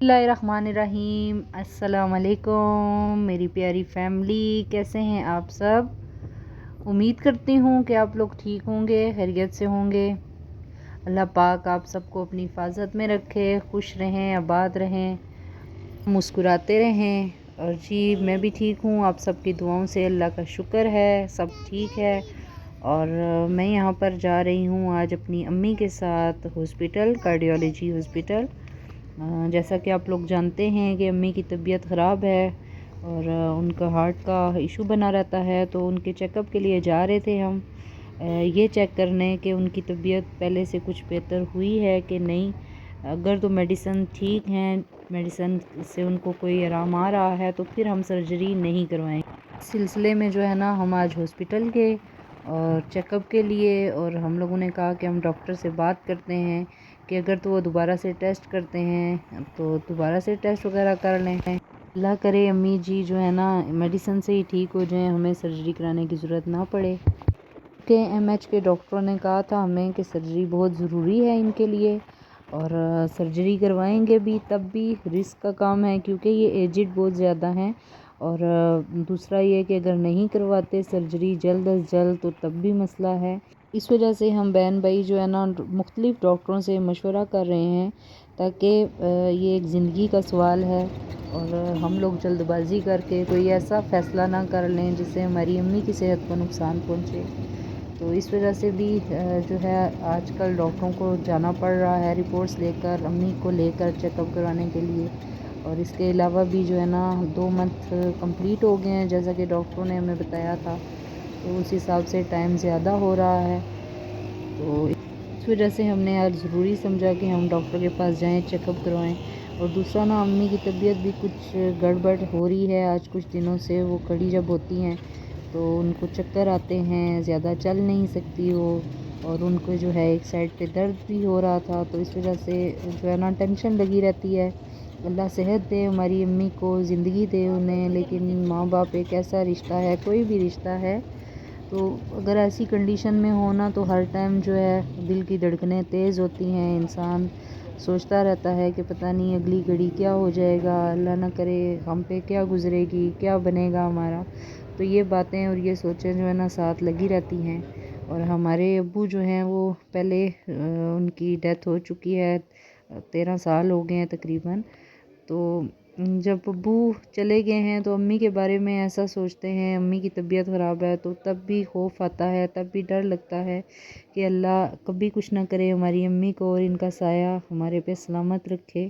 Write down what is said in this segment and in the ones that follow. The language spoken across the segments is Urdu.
بسم اللہ الرحمن الرحیم۔ السلام علیکم میری پیاری فیملی، کیسے ہیں آپ سب؟ امید کرتی ہوں کہ آپ لوگ ٹھیک ہوں گے، خیریت سے ہوں گے۔ اللہ پاک آپ سب کو اپنی حفاظت میں رکھے، خوش رہیں، آباد رہیں، مسکراتے رہیں۔ اور جی میں بھی ٹھیک ہوں، آپ سب کی دعاؤں سے اللہ کا شکر ہے، سب ٹھیک ہے۔ اور میں یہاں پر جا رہی ہوں آج اپنی امی کے ساتھ ہاسپٹل، کارڈیالوجی ہاسپٹل۔ جیسا کہ آپ لوگ جانتے ہیں کہ امی کی طبیعت خراب ہے اور ان کا ہارٹ کا ایشو بنا رہتا ہے، تو ان کے چیک اپ کے لیے جا رہے تھے ہم، یہ چیک کرنے کہ ان کی طبیعت پہلے سے کچھ بہتر ہوئی ہے کہ نہیں۔ اگر تو میڈیسن ٹھیک ہیں، میڈیسن سے ان کو کوئی آرام آ رہا ہے، تو پھر ہم سرجری نہیں کروائیں گے۔ اس سلسلے میں جو ہے نا ہم آج ہاسپٹل گئے اور چیک اپ کے لیے، اور ہم لوگوں نے کہا کہ ہم ڈاکٹر سے بات کرتے ہیں کہ اگر تو وہ دوبارہ سے ٹیسٹ کرتے ہیں تو دوبارہ سے ٹیسٹ وغیرہ کر لیں۔ اللہ کرے امی جی جو ہے نا میڈیسن سے ہی ٹھیک ہو جائیں، ہمیں سرجری کرانے کی ضرورت نہ پڑے۔ کہ ایم ایچ کے ڈاکٹروں نے کہا تھا ہمیں کہ سرجری بہت ضروری ہے ان کے لیے، اور سرجری کروائیں گے بھی، تب بھی رسک کا کام ہے کیونکہ یہ ایجڈ بہت زیادہ ہیں۔ اور دوسرا یہ کہ اگر نہیں کرواتے سرجری جلد از جلد تو تب بھی مسئلہ ہے۔ اس وجہ سے ہم بہن بھائی جو ہے نا مختلف ڈاکٹروں سے مشورہ کر رہے ہیں، تاکہ یہ ایک زندگی کا سوال ہے اور ہم لوگ جلد بازی کر کے کوئی ایسا فیصلہ نہ کر لیں جس سے ہماری امی کی صحت کو نقصان پہنچے۔ تو اس وجہ سے بھی جو ہے آج کل ڈاکٹروں کو جانا پڑ رہا ہے رپورٹس لے کر، امی کو لے کر چیک اپ کروانے کے لیے۔ اور اس کے علاوہ بھی جو ہے نا 2 منتھ کمپلیٹ ہو گئے ہیں جیسا کہ ڈاکٹروں نے ہمیں بتایا تھا، تو اس حساب سے ٹائم زیادہ ہو رہا ہے۔ تو اس وجہ سے ہم نے آج ضروری سمجھا کہ ہم ڈاکٹر کے پاس جائیں، چیک اپ کروائیں۔ اور دوسرا نا امی کی طبیعت بھی کچھ گڑبڑ ہو رہی ہے آج کچھ دنوں سے، وہ کھڑی جب ہوتی ہیں تو ان کو چکر آتے ہیں، زیادہ چل نہیں سکتی وہ، اور ان کو جو ہے ایک سائڈ پہ درد بھی ہو رہا تھا، تو اس وجہ سے جو ہے نا ٹینشن لگی رہتی ہے۔ اللہ صحت دے ہماری امی کو، زندگی دے انہیں، لیکن ماں باپ ایک ایسا رشتہ ہے، کوئی بھی رشتہ ہے تو اگر ایسی کنڈیشن میں ہونا تو ہر ٹائم جو ہے دل کی دھڑکنیں تیز ہوتی ہیں، انسان سوچتا رہتا ہے کہ پتہ نہیں اگلی گھڑی کیا ہو جائے گا، اللہ نہ کرے ہم پہ کیا گزرے گی، کیا بنے گا ہمارا۔ تو یہ باتیں اور یہ سوچیں جو ہے نا ساتھ لگی رہتی ہیں۔ اور ہمارے ابو جو ہیں وہ پہلے ان کی ڈیتھ ہو چکی ہے، 13 سال ہو گئے ہیں تقریباً۔ تو جب ابو چلے گئے ہیں تو امی کے بارے میں ایسا سوچتے ہیں، امی کی طبیعت خراب ہے تو تب بھی خوف آتا ہے، تب بھی ڈر لگتا ہے کہ اللہ کبھی کچھ نہ کرے ہماری امی کو، اور ان کا سایہ ہمارے پہ سلامت رکھے،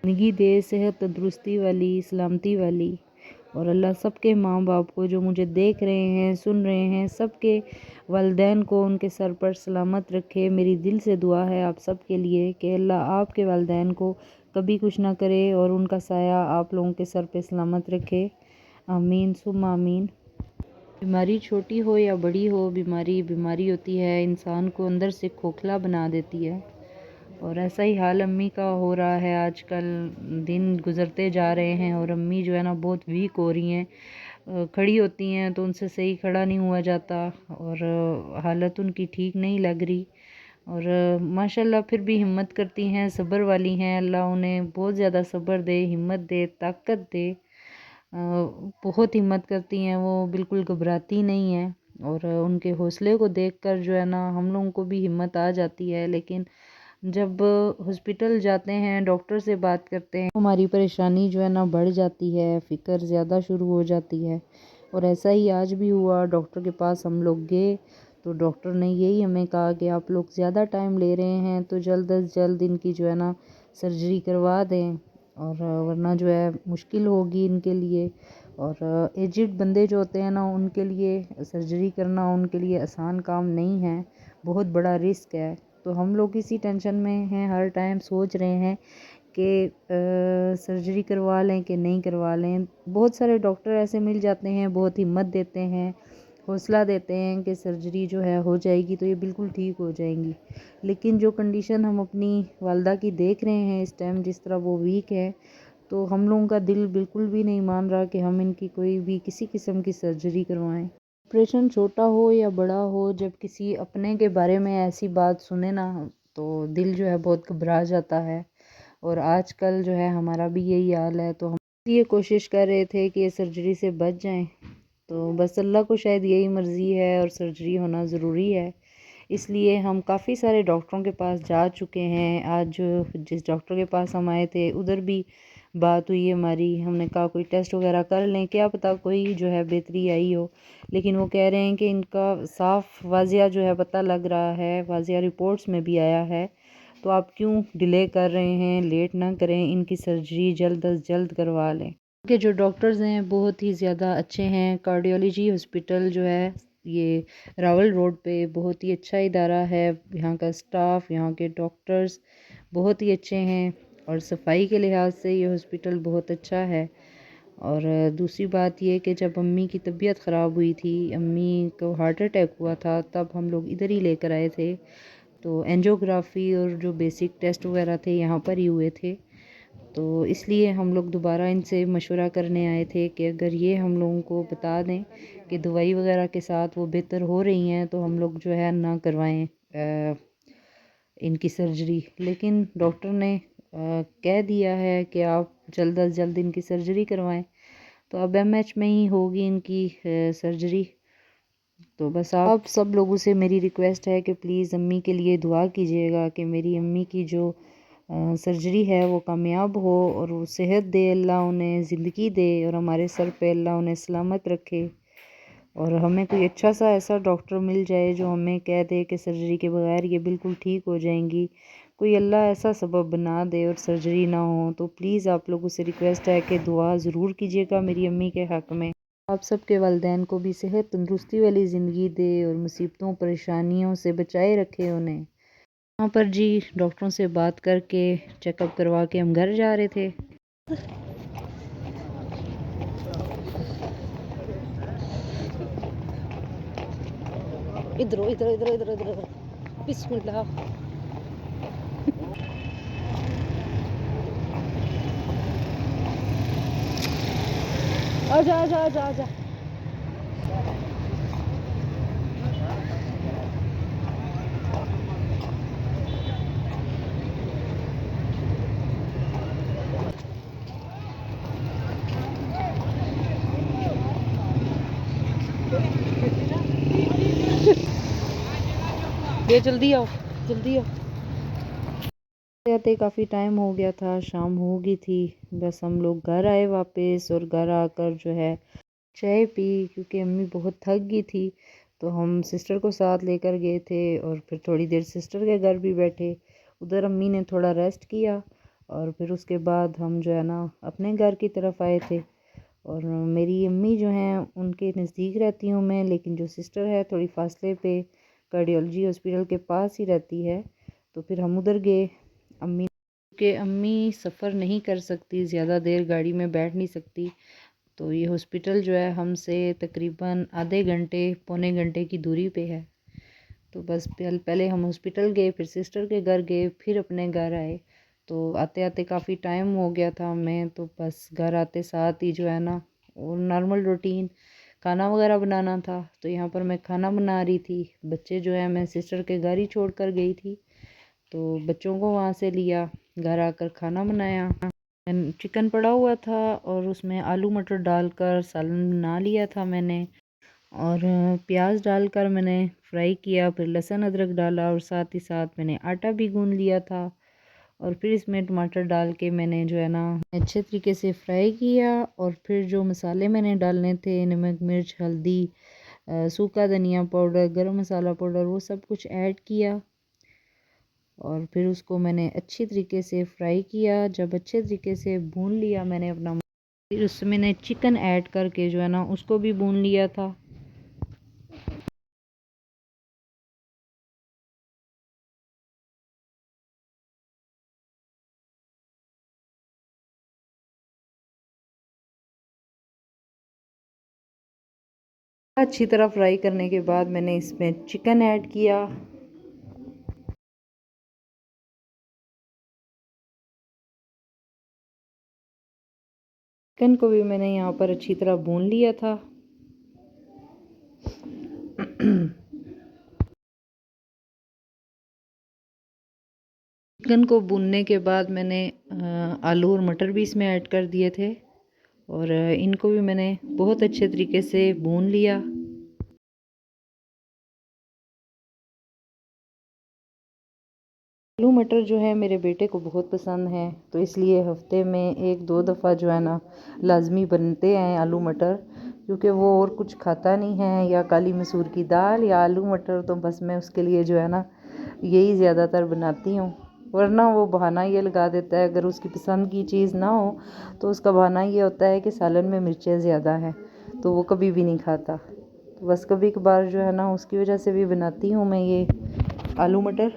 زندگی دے صحت تندرستی والی، سلامتی والی۔ اور اللہ سب کے ماں باپ کو جو مجھے دیکھ رہے ہیں، سن رہے ہیں، سب کے والدین کو ان کے سر پر سلامت رکھے۔ میری دل سے دعا ہے آپ سب کے لیے کہ اللہ آپ کے والدین کو کبھی کچھ نہ کرے اور ان کا سایہ آپ لوگوں کے سر پہ سلامت رکھے، آمین ثم آمین۔ بیماری چھوٹی ہو یا بڑی ہو، بیماری ہوتی ہے، انسان کو اندر سے کھوکھلا بنا دیتی ہے، اور ایسا ہی حال امی کا ہو رہا ہے آج کل۔ دن گزرتے جا رہے ہیں اور امی جو ہے نا بہت ویک ہو رہی ہیں، کھڑی ہوتی ہیں تو ان سے صحیح کھڑا نہیں ہوا جاتا، اور حالت ان کی ٹھیک نہیں لگ رہی۔ اور ماشاءاللہ پھر بھی ہمت کرتی ہیں، صبر والی ہیں، اللہ انہیں بہت زیادہ صبر دے، ہمت دے، طاقت دے۔ بہت ہمت کرتی ہیں وہ، بالکل گھبراتی نہیں ہیں، اور ان کے حوصلے کو دیکھ کر جو ہے نا ہم لوگوں کو بھی ہمت آ جاتی ہے۔ لیکن جب ہاسپٹل جاتے ہیں، ڈاکٹر سے بات کرتے ہیں، ہماری پریشانی جو ہے نا بڑھ جاتی ہے، فکر زیادہ شروع ہو جاتی ہے۔ اور ایسا ہی آج بھی ہوا، ڈاکٹر کے پاس ہم لوگ گئے تو ڈاکٹر نے یہی ہمیں کہا کہ آپ لوگ زیادہ ٹائم لے رہے ہیں تو جلد از جلد ان کی جو ہے نا سرجری کروا دیں، اور ورنہ جو ہے مشکل ہوگی ان کے لیے۔ اور ایجڈ بندے جو ہوتے ہیں نا ان کے لیے سرجری کرنا ان کے لیے آسان کام نہیں ہے، بہت بڑا رسک ہے۔ تو ہم لوگ اسی ٹینشن میں ہیں، ہر ٹائم سوچ رہے ہیں کہ سرجری کروا لیں کہ نہیں کروا لیں۔ بہت سارے ڈاکٹر ایسے مل جاتے ہیں، بہت ہمت دیتے ہیں، حوصلہ دیتے ہیں کہ سرجری جو ہے ہو جائے گی تو یہ بالکل ٹھیک ہو جائیں گی۔ لیکن جو کنڈیشن ہم اپنی والدہ کی دیکھ رہے ہیں اس ٹائم، جس طرح وہ ویک ہے، تو ہم لوگوں کا دل بالکل بھی نہیں مان رہا کہ ہم ان کی کوئی بھی کسی قسم کی سرجری کروائیں۔ آپریشن چھوٹا ہو یا بڑا ہو، جب کسی اپنے کے بارے میں ایسی بات سنے نا تو دل جو ہے بہت گھبرا جاتا ہے، اور آج کل جو ہے ہمارا بھی یہی حال ہے، تو ہم یہ کوشش کر رہے تھے کہ سرجری سے بچ جائیں، تو بس اللہ کو شاید یہی مرضی ہے اور سرجری ہونا ضروری ہے، اس لیے ہم کافی سارے ڈاکٹروں کے پاس جا چکے ہیں۔ آج جس ڈاکٹر کے پاس ہم آئے تھے ادھر بھی بات ہوئی ہماری، ہم نے کہا کوئی ٹیسٹ وغیرہ کر لیں، کیا پتہ کوئی جو ہے بہتری آئی ہو، لیکن وہ کہہ رہے ہیں کہ ان کا صاف واضح جو ہے پتہ لگ رہا ہے، واضح رپورٹس میں بھی آیا ہے، تو آپ کیوں ڈیلے کر رہے ہیں، لیٹ نہ کریں، ان کی سرجری جلد از جلد کروا لیں۔ کہ جو ڈاکٹرز ہیں بہت ہی زیادہ اچھے ہیں، کارڈیولوجی ہاسپٹل جو ہے یہ راول روڈ پہ بہت ہی اچھا ادارہ ہے، یہاں کا سٹاف، یہاں کے ڈاکٹرز بہت ہی اچھے ہیں، اور صفائی کے لحاظ سے یہ ہاسپٹل بہت اچھا ہے۔ اور دوسری بات یہ کہ جب امی کی طبیعت خراب ہوئی تھی، امی کو ہارٹ اٹیک ہوا تھا، تب ہم لوگ ادھر ہی لے کر آئے تھے، تو اینجیوگرافی اور جو بیسک ٹیسٹ وغیرہ تھے یہاں پر ہی ہوئے تھے، تو اس لیے ہم لوگ دوبارہ ان سے مشورہ کرنے آئے تھے کہ اگر یہ ہم لوگوں کو بتا دیں کہ دوائی وغیرہ کے ساتھ وہ بہتر ہو رہی ہیں تو ہم لوگ جو ہے نہ کروائیں ان کی سرجری، لیکن ڈاکٹر نے کہہ دیا ہے کہ آپ جلد از جلد ان کی سرجری کروائیں، تو اب ایم ایچ میں ہی ہوگی ان کی سرجری۔ تو بس آپ سب لوگوں سے میری ریکویسٹ ہے کہ پلیز امی کے لیے دعا کیجیے گا کہ میری امی کی جو سرجری ہے وہ کامیاب ہو، اور وہ صحت دے، اللہ انہیں زندگی دے، اور ہمارے سر پہ اللہ انہیں سلامت رکھے، اور ہمیں کوئی اچھا سا ایسا ڈاکٹر مل جائے جو ہمیں کہہ دے کہ سرجری کے بغیر یہ بالکل ٹھیک ہو جائیں گی، کوئی اللہ ایسا سبب بنا دے اور سرجری نہ ہو، تو پلیز آپ لوگوں سے ریکویسٹ ہے کہ دعا ضرور کیجیے گا میری امی کے حق میں، آپ سب کے والدین کو بھی صحت تندرستی والی زندگی دے اور مصیبتوں پریشانیوں سے بچائے رکھے انہیں۔ وہاں پر جی ڈاکٹروں سے بات کر کے چیک اپ کروا کے ہم گھر جا رہے تھے۔ ادھر ادھر ادھر ادھر ادھر بسم اللہ۔ آجا آجا آجا آجا۔ یہ جلدی آؤ، جلدی آؤ۔ آتے کافی ٹائم ہو گیا تھا، شام ہو گئی تھی، بس ہم لوگ گھر آئے واپس، اور گھر آ کر جو ہے چائے پی، کیونکہ امی بہت تھک گئی تھی، تو ہم سسٹر کو ساتھ لے کر گئے تھے، اور پھر تھوڑی دیر سسٹر کے گھر بھی بیٹھے، ادھر امی نے تھوڑا ریسٹ کیا، اور پھر اس کے بعد ہم جو ہے نا اپنے گھر کی طرف آئے تھے۔ اور میری امی جو ہیں ان کے نزدیک رہتی ہوں میں، لیکن جو سسٹر ہے تھوڑی فاصلے پہ کارڈیولوجی ہاسپٹل کے پاس ہی رہتی ہے، تو پھر ہم ادھر گئے۔ امی کہ امی سفر نہیں کر سکتی، زیادہ دیر گاڑی میں بیٹھ نہیں سکتی، تو یہ ہاسپٹل جو ہے ہم سے تقریباً آدھے گھنٹے پونے گھنٹے کی دوری پہ ہے، تو بس پہلے ہم ہاسپٹل گئے، پھر سسٹر کے گھر گئے، پھر اپنے گھر آئے، تو آتے آتے کافی ٹائم ہو گیا تھا ہمیں، تو بس گھر آتے ساتھ ہی جو ہے نا اور نارمل روٹین کھانا وغیرہ بنانا تھا، تو یہاں پر میں کھانا بنا رہی تھی، بچے جو ہے میں سسٹر کے گھر ہی چھوڑ کر گئی تھی، تو بچوں کو وہاں سے لیا، گھر آ کر کھانا بنایا، چکن پڑا ہوا تھا اور اس میں آلو مٹر ڈال کر سالن بنا لیا تھا میں نے، اور پیاز ڈال کر میں نے فرائی کیا، پھر لہسن ادرک ڈالا، اور ساتھ ہی ساتھ میں نے آٹا بھی گوندھ لیا تھا، اور پھر اس میں ٹماٹر ڈال کے میں نے جو ہے نا اچھے طریقے سے فرائی کیا، اور پھر جو مسالے میں نے ڈالنے تھے، نمک مرچ ہلدی سوکھا دھنیا پاؤڈر گرم مسالہ پاؤڈر، وہ سب کچھ ایڈ کیا، اور پھر اس کو میں نے اچھی طریقے سے فرائی کیا، جب اچھے طریقے سے بھون لیا میں نے اپنا، پھر اس میں نے چکن ایڈ کر کے جو ہے نا اس کو بھی بھون لیا تھا۔ اچھی طرح فرائی کرنے کے بعد میں نے اس میں چکن ایڈ کیا، چکن کو بھی میں نے یہاں پر اچھی طرح بھون لیا تھا۔ چکن کو بھوننے کے بعد میں نے آلو اور مٹر بھی اس میں ایڈ کر دیے تھے، اور ان کو بھی میں نے بہت اچھے طریقے سے بھون لیا۔ آلو مٹر جو ہے میرے بیٹے کو بہت پسند ہے، تو اس لیے ہفتے میں 1-2 دفعہ جو ہے نا لازمی بنتے ہیں آلو مٹر، کیونکہ وہ اور کچھ کھاتا نہیں ہے، یا کالی مسور کی دال یا آلو مٹر، تو بس میں اس کے لیے جو ہے نا یہی زیادہ تر بناتی ہوں۔ ورنہ وہ بہانہ یہ لگا دیتا ہے، اگر اس کی پسند کی چیز نہ ہو تو اس کا بہانہ یہ ہوتا ہے کہ سالن میں مرچیں زیادہ ہیں، تو وہ کبھی بھی نہیں کھاتا۔ تو بس کبھی کبھار جو ہے نا اس کی وجہ سے بھی بناتی ہوں میں یہ آلو مٹر۔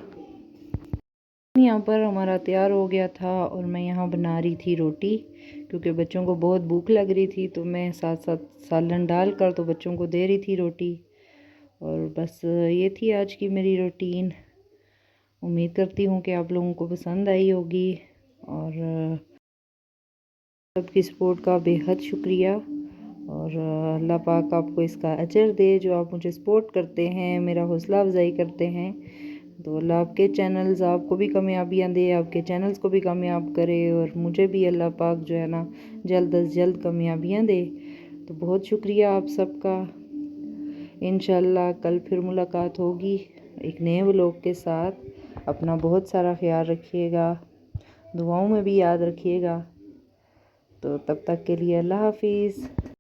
یہاں پر ہمارا تیار ہو گیا تھا اور میں یہاں بنا رہی تھی روٹی، کیونکہ بچوں کو بہت بھوک لگ رہی تھی، تو میں ساتھ ساتھ سالن ڈال کر تو بچوں کو دے رہی تھی روٹی۔ اور بس یہ تھی آج کی میری روٹین۔ امید کرتی ہوں کہ آپ لوگوں کو پسند آئی ہوگی، اور سب کی سپورٹ کا بے حد شکریہ، اور اللہ پاک آپ کو اس کا اجر دے جو آپ مجھے سپورٹ کرتے ہیں، میرا حوصلہ افزائی کرتے ہیں۔ تو اللہ آپ کے چینلز آپ کو بھی کامیابیاں دے، آپ کے چینلز کو بھی کامیاب کرے، اور مجھے بھی اللہ پاک جو ہے نا جلد از جلد کامیابیاں دے۔ تو بہت شکریہ آپ سب کا۔ انشاءاللہ کل پھر ملاقات ہوگی ایک نئے ولاگ کے ساتھ۔ اپنا بہت سارا خیال رکھیے گا، دعاؤں میں بھی یاد رکھیے گا۔ تو تب تک کے لیے اللہ حافظ۔